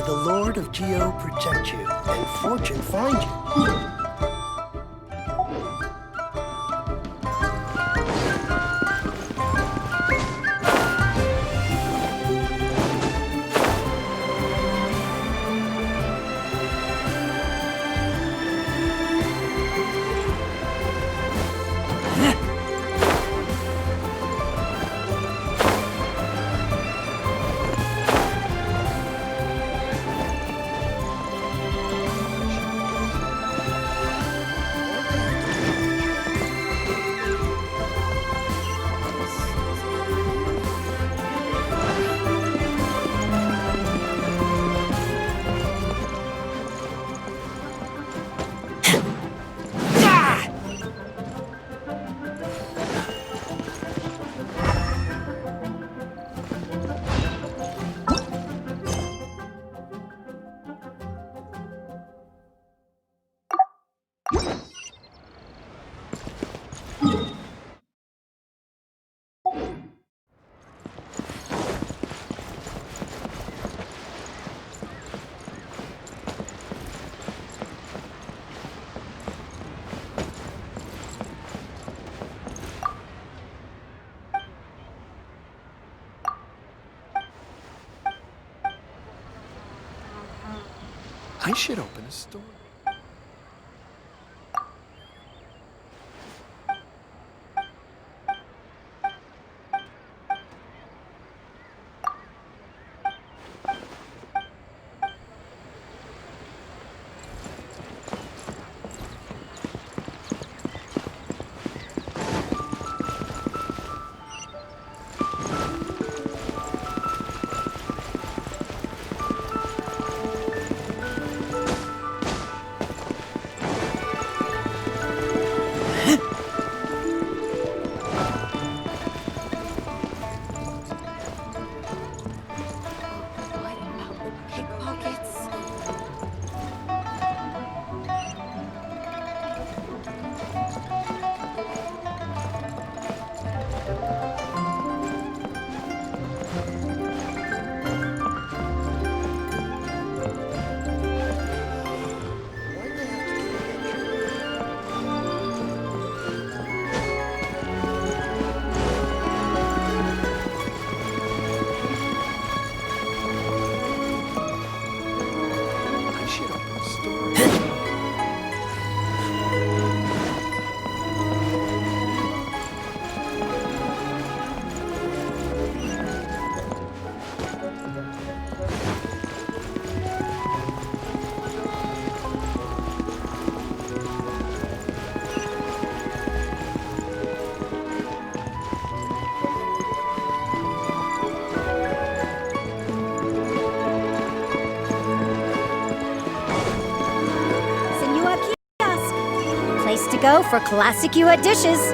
the Lord of Geo protect you, and fortune find you. I should open a store. To go for classic U dishes.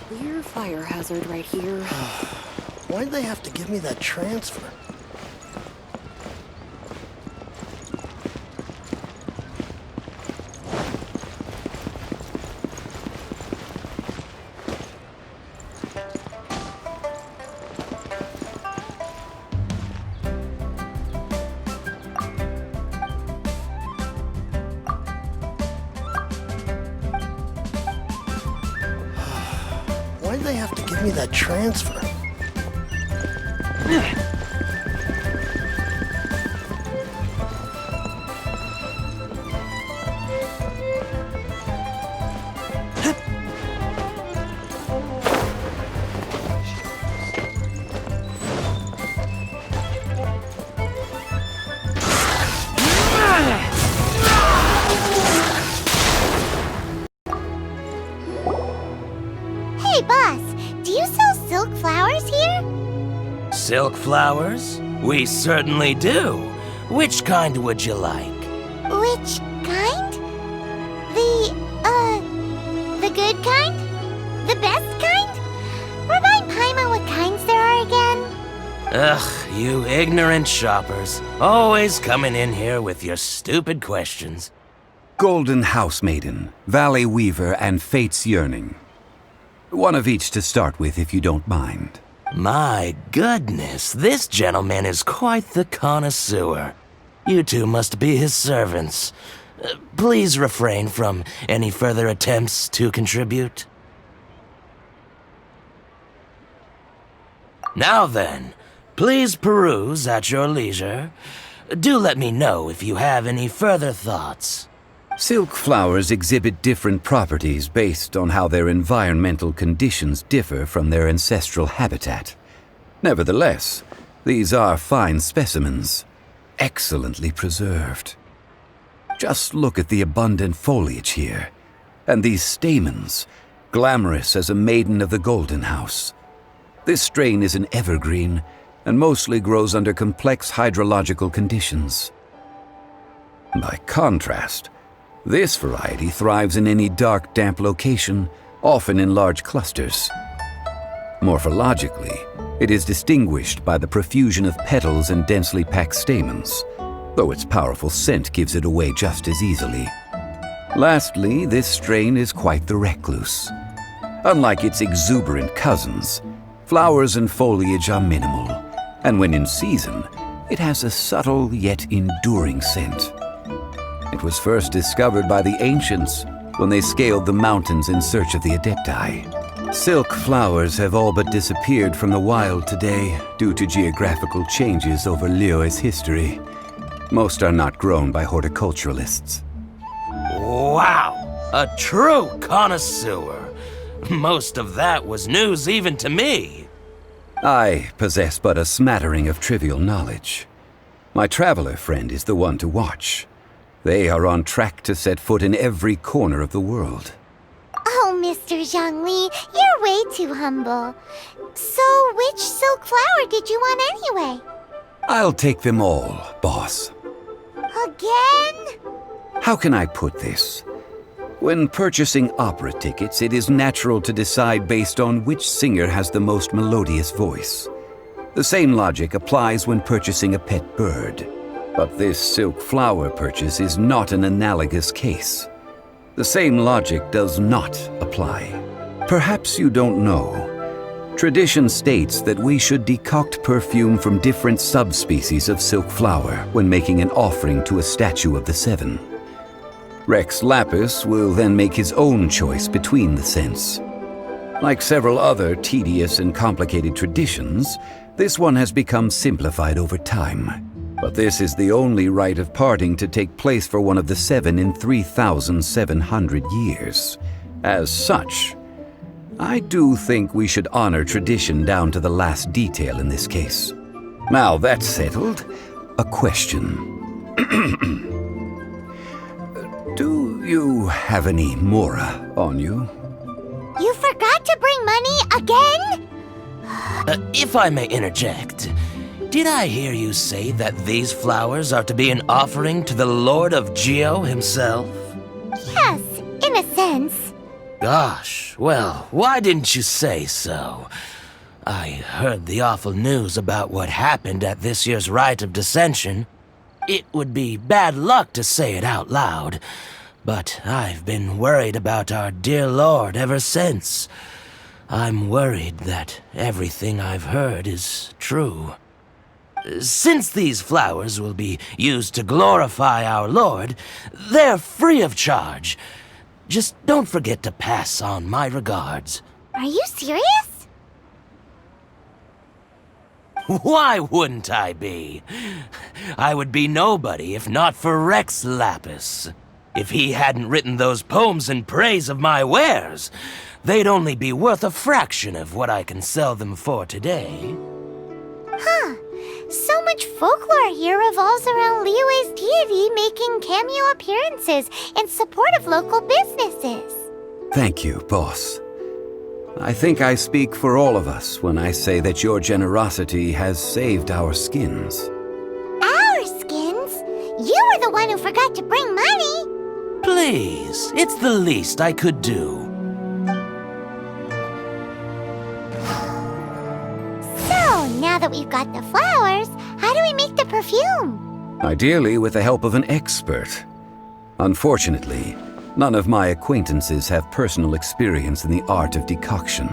Clear fire hazard right here. Why'd they have to give me that transfer? Why'd they have to give me that transfer? Silk flowers? We certainly do. Which kind would you like? Which kind? The good kind? The best kind? Remind Paimon what kinds there are again. Ugh, you ignorant shoppers. Always coming in here with your stupid questions. Golden House Maiden, Valley Weaver, and Fate's Yearning. One of each to start with, if you don't mind. My goodness, this gentleman is quite the connoisseur. You two must be his servants. Please refrain from any further attempts to contribute. Now then, please peruse at your leisure. Do let me know if you have any further thoughts. Silk flowers exhibit different properties based on how their environmental conditions differ from their ancestral habitat. Nevertheless, these are fine specimens, excellently preserved. Just look at the abundant foliage here, and these stamens, glamorous as a maiden of the Golden House. This strain is an evergreen, and mostly grows under complex hydrological conditions. By contrast, this variety thrives in any dark, damp location, often in large clusters. Morphologically, it is distinguished by the profusion of petals and densely packed stamens, though its powerful scent gives it away just as easily. Lastly, this strain is quite the recluse. Unlike its exuberant cousins, flowers and foliage are minimal, and when in season, it has a subtle yet enduring scent. It was first discovered by the ancients when they scaled the mountains in search of the Adepti. Silk flowers have all but disappeared from the wild today due to geographical changes over Liyue's history. Most are not grown by horticulturalists. Wow! A true connoisseur! Most of that was news even to me. I possess but a smattering of trivial knowledge. My traveler friend is the one to watch. They are on track to set foot in every corner of the world. Oh, Mr. Zhongli, you're way too humble. So, which silk flower did you want anyway? I'll take them all, boss. Again? How can I put this? When purchasing opera tickets, it is natural to decide based on which singer has the most melodious voice. The same logic applies when purchasing a pet bird. But this silk flower purchase is not an analogous case. The same logic does not apply. Perhaps you don't know. Tradition states that we should decoct perfume from different subspecies of silk flower when making an offering to a statue of the seven. Rex Lapis will then make his own choice between the scents. Like several other tedious and complicated traditions, this one has become simplified over time. But this is the only rite of parting to take place for one of the seven in 3,700 years. As such, I do think we should honor tradition down to the last detail in this case. Now that's settled, a question. Do you have any Mora on you? You forgot to bring money again? If I may interject, did I hear you say that these flowers are to be an offering to the Lord of Geo himself? Yes, in a sense. Gosh, well, why didn't you say so? I heard the awful news about what happened at this year's Rite of Dissension. It would be bad luck to say it out loud, but I've been worried about our dear Lord ever since. I'm worried that everything I've heard is true. Since these flowers will be used to glorify our Lord, they're free of charge. Just don't forget to pass on my regards. Are you serious? Why wouldn't I be? I would be nobody if not for Rex Lapis. If he hadn't written those poems in praise of my wares, they'd only be worth a fraction of what I can sell them for today. Huh. So much folklore here revolves around Liyue's deity making cameo appearances in support of local businesses. Thank you, boss. I think I speak for all of us when I say that your generosity has saved our skins. Our skins? You were the one who forgot to bring money. Please, it's the least I could do. So, now that we've got the flowers, how do we make the perfume? Ideally with the help of an expert. Unfortunately, none of my acquaintances have personal experience in the art of decoction.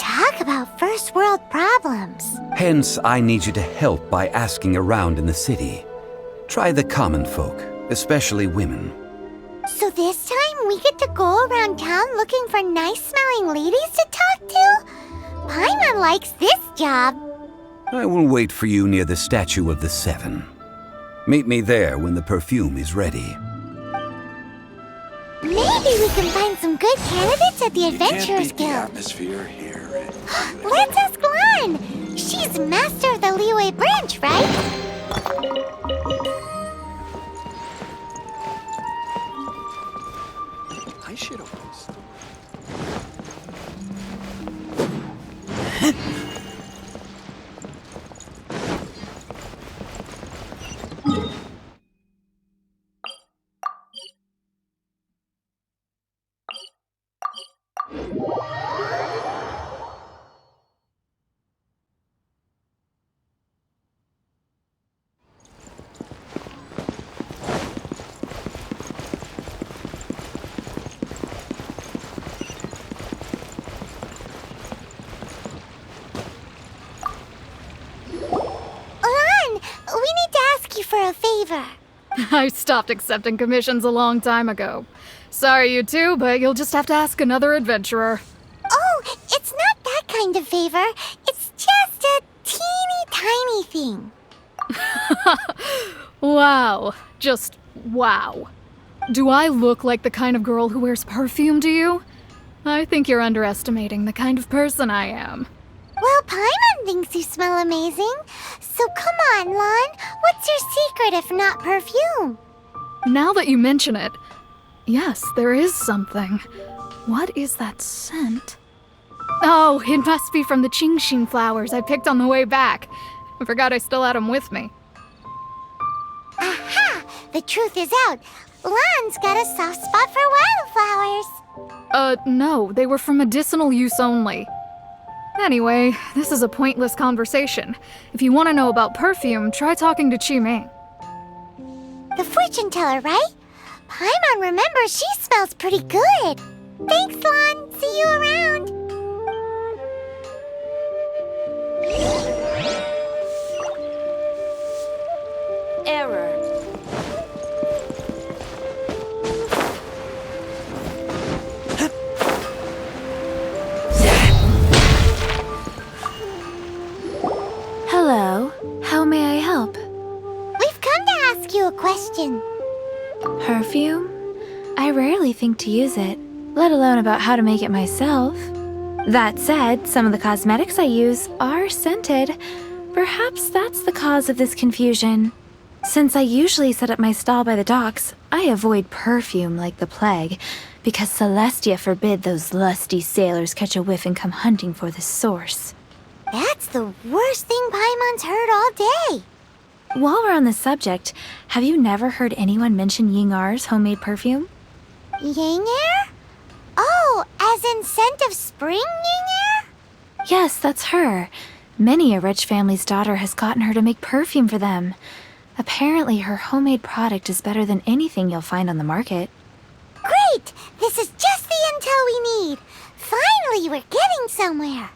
Talk about first world problems. Hence, I need you to help by asking around in the city. Try the common folk, especially women. So this time we get to go around town looking for nice-smelling ladies to talk to? Paimon likes this job. I will wait for you near the Statue of the Seven. Meet me there when the perfume is ready. Maybe we can find some good candidates at the Adventurers The Guild. atmosphere here. Let's ask Lan. She's master of the Liyue branch, right? I should have post. Lan, we need to ask you for a favor. I stopped accepting commissions a long time ago. Sorry, you two, but you'll just have to ask another adventurer. Oh, it's not that kind of favor. It's just a teeny tiny thing. Wow. Just wow. Do I look like the kind of girl who wears perfume to you? I think you're underestimating the kind of person I am. Well, Paimon thinks you smell amazing. So come on, Lan. What's your secret if not perfume? Now that you mention it, yes, there is something. What is that scent? Oh, it must be from the Qingxin flowers I picked on the way back. I forgot I still had them with me. Aha! The truth is out. Lan's got a soft spot for wildflowers. No, they were for medicinal use only. Anyway, this is a pointless conversation. If you want to know about perfume, try talking to Qiming. The fortune teller, right? Paimon remembers she smells pretty good. Thanks, Lan. See you around. Error. Hello. How may I help? We've come to ask you a question. Perfume? I rarely think to use it, let alone about how to make it myself. That said, some of the cosmetics I use are scented. Perhaps that's the cause of this confusion. Since I usually set up my stall by the docks, I avoid perfume like the plague, because Celestia forbid those lusty sailors catch a whiff and come hunting for the source. That's the worst thing Paimon's heard all day. While we're on the subject, have you never heard anyone mention Ying-Ar's homemade perfume? Ying-Er? Oh, as in scent of spring, Ying-Er? Yes, that's her. Many a rich family's daughter has gotten her to make perfume for them. Apparently, her homemade product is better than anything you'll find on the market. Great! This is just the intel we need. Finally, we're getting somewhere.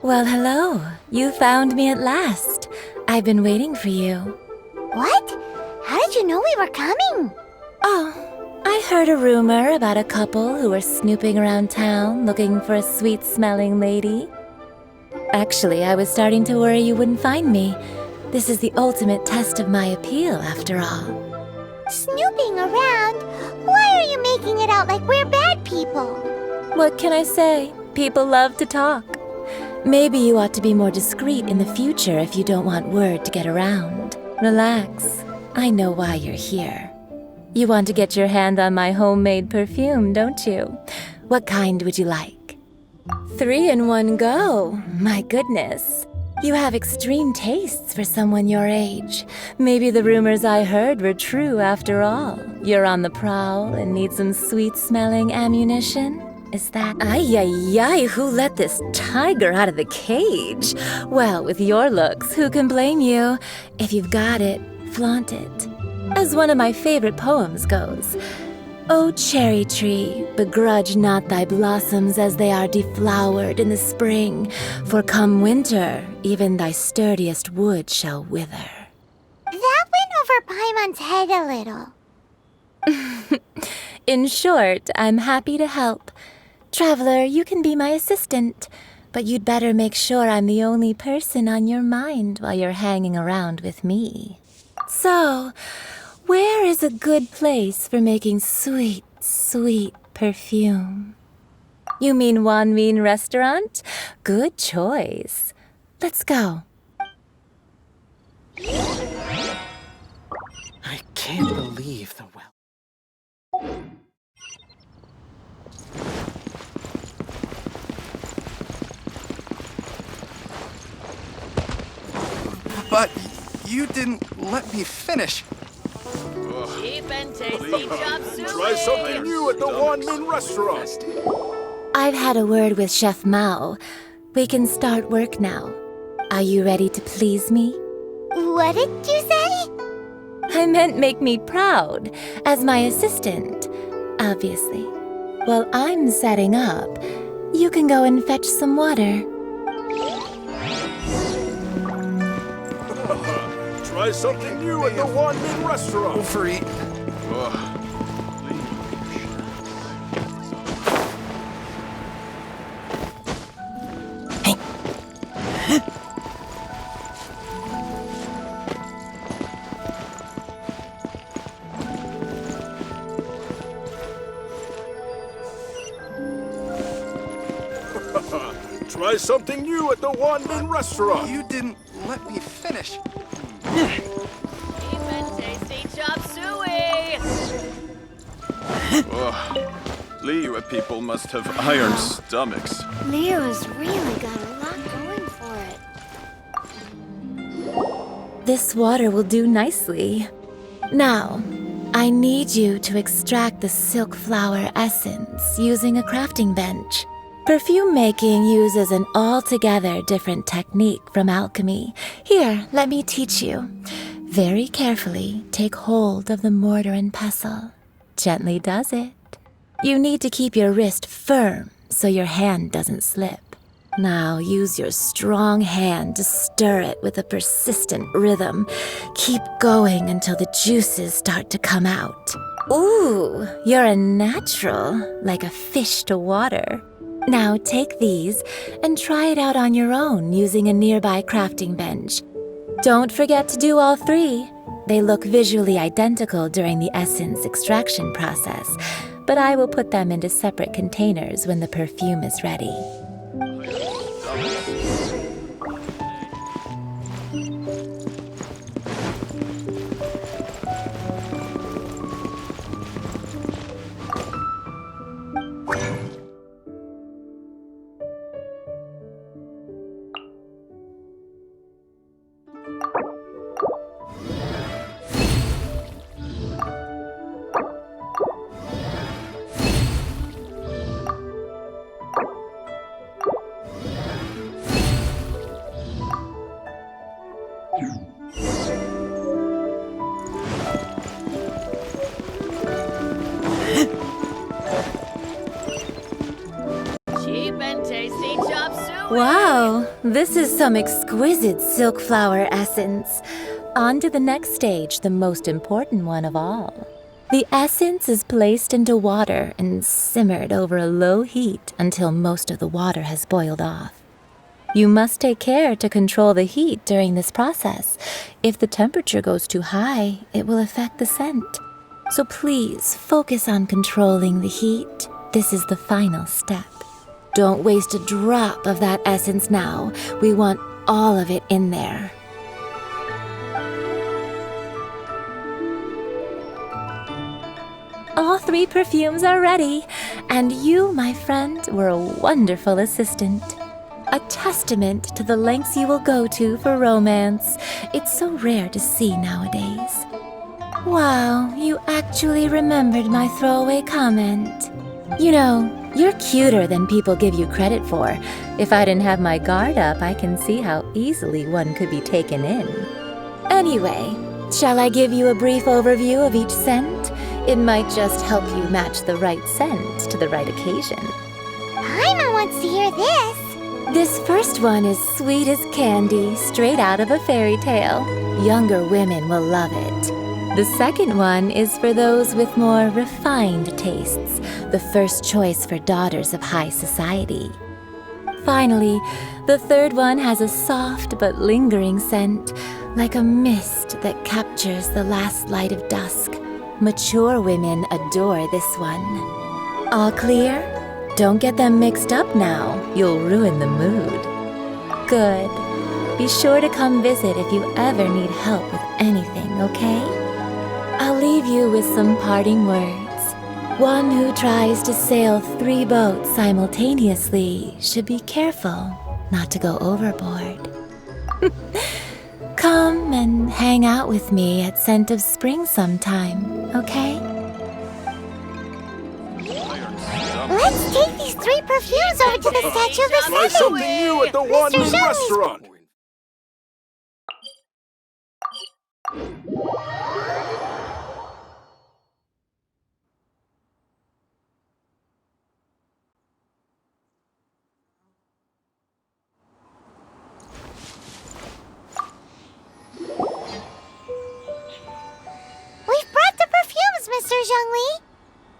Well, hello. You found me at last. I've been waiting for you. What? How did you know we were coming? Oh, I heard a rumor about a couple who were snooping around town looking for a sweet-smelling lady. Actually, I was starting to worry you wouldn't find me. This is the ultimate test of my appeal, after all. Snooping around? Why are you making it out like we're bad people? What can I say? People love to talk. Maybe you ought to be more discreet in the future if you don't want word to get around. Relax. I know why you're here. You want to get your hand on my homemade perfume, don't you? What kind would you like? 3 in one go. My goodness. You have extreme tastes for someone your age. Maybe the rumors I heard were true after all. You're on the prowl and need some sweet-smelling ammunition? Is that— Ay, who let this tiger out of the cage? Well, with your looks, who can blame you? If you've got it, flaunt it. As one of my favorite poems goes, "O cherry tree, begrudge not thy blossoms as they are deflowered in the spring, for come winter, even thy sturdiest wood shall wither." That went over Paimon's head a little. In short, I'm happy to help. Traveler, you can be my assistant, but you'd better make sure I'm the only person on your mind while you're hanging around with me. So, where is a good place for making sweet, sweet perfume? You mean Wanmin Restaurant? Good choice. Let's go. I can't believe the well. But you didn't let me finish. Cheap and tasty chop suey. Try something new at the Wanmin Restaurant. I've had a word with Chef Mao. We can start work now. Are you ready to please me? What did you say? I meant make me proud, as my assistant, obviously. While I'm setting up, you can go and fetch some water. Try something new at the Wanmin Restaurant. Overeat. Try something new at the Wanmin Restaurant. You didn't let me finish. Cheap and tasty chop suey. Liyue people must have iron stomachs. Leo's really got a lot going for it. This water will do nicely. Now, I need you to extract the silk flower essence using a crafting bench. Perfume making uses an altogether different technique from alchemy. Here, let me teach you. Very carefully, take hold of the mortar and pestle. Gently does it. You need to keep your wrist firm so your hand doesn't slip. Now use your strong hand to stir it with a persistent rhythm. Keep going until the juices start to come out. Ooh, you're a natural, like a fish to water. Now take these and try it out on your own using a nearby crafting bench. Don't forget to do all 3. They look visually identical during the essence extraction process, but I will put them into separate containers when the perfume is ready. Cheap and tasty chop suey. Wow, this is some exquisite silk flower essence. On to the next stage, the most important one of all. The essence is placed into water and simmered over a low heat until most of the water has boiled off. You must take care to control the heat during this process. If the temperature goes too high, it will affect the scent. So please focus on controlling the heat. This is the final step. Don't waste a drop of that essence now. We want all of it in there. All 3 perfumes are ready, and you, my friend, were a wonderful assistant. A testament to the lengths you will go to for romance. It's so rare to see nowadays. Wow, you actually remembered my throwaway comment. You know, you're cuter than people give you credit for. If I didn't have my guard up, I can see how easily one could be taken in. Anyway, shall I give you a brief overview of each scent? It might just help you match the right scent to the right occasion. Paimon wants to hear this. This first one is sweet as candy, straight out of a fairy tale. Younger women will love it. The second one is for those with more refined tastes, the first choice for daughters of high society. Finally, the third one has a soft but lingering scent, like a mist that captures the last light of dusk. Mature women adore this one. All clear? Don't get them mixed up now. You'll ruin the mood. Good. Be sure to come visit if you ever need help with anything, okay? I'll leave you with some parting words. One who tries to sail 3 boats simultaneously should be careful not to go overboard. Come and hang out with me at Scent of Spring sometime, okay? Let's take these 3 perfumes over to the Statue of the Try Seven. something new at the One Mr. Moon Shelley's- restaurant. We've brought the perfumes, Mr. Zhongli.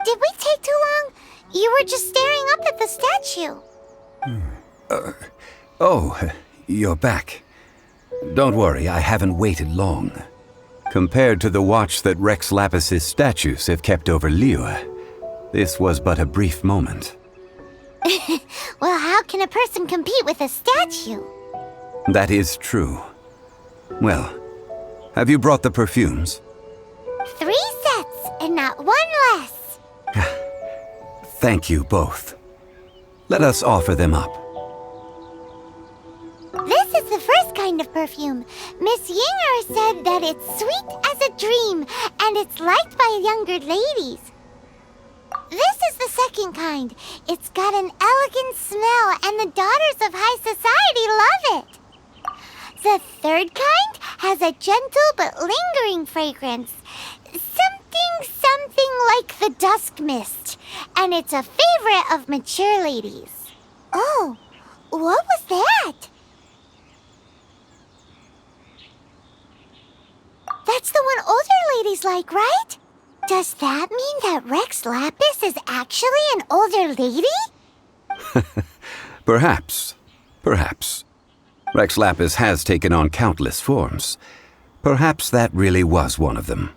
Did we take too long? You were just staring up at the statue. Oh, you're back. Don't worry, I haven't waited long. Compared to the watch that Rex Lapis's statues have kept over Liyue, this was but a brief moment. Well, how can a person compete with a statue? That is true. Well, have you brought the perfumes? 3 sets, and not 1 less. Thank you both. Let us offer them up. This is the first kind of perfume. Miss Yinger said that it's sweet as a dream, and it's liked by younger ladies. This is the second kind. It's got an elegant smell, and the daughters of high society love it. The third kind has a gentle but lingering fragrance. Something like the dusk mist, and it's a favorite of mature ladies. Oh, what was that? That's the one older ladies like, right? Does that mean that Rex Lapis is actually an older lady? Perhaps. Rex Lapis has taken on countless forms. Perhaps that really was one of them.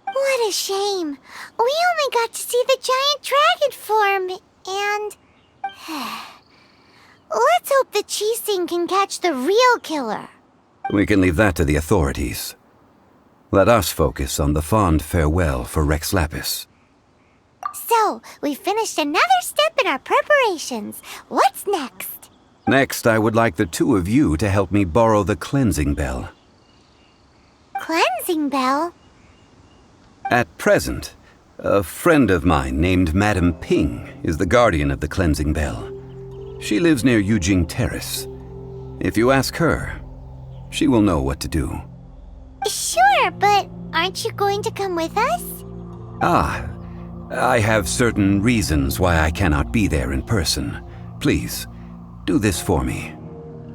What a shame. We only got to see the giant dragon form, and... Let's hope the Qixing can catch the real killer. We can leave that to the authorities. Let us focus on the fond farewell for Rex Lapis. So, we finished another step in our preparations. What's next? Next, I would like the 2 of you to help me borrow the cleansing bell. Cleansing bell? At present, a friend of mine named Madame Ping is the guardian of the cleansing bell. She lives near Yujing Terrace. If you ask her, she will know what to do. Sure, but aren't you going to come with us? I have certain reasons why I cannot be there in person. Please, do this for me.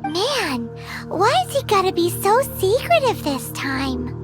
Man, why's he gotta be so secretive this time?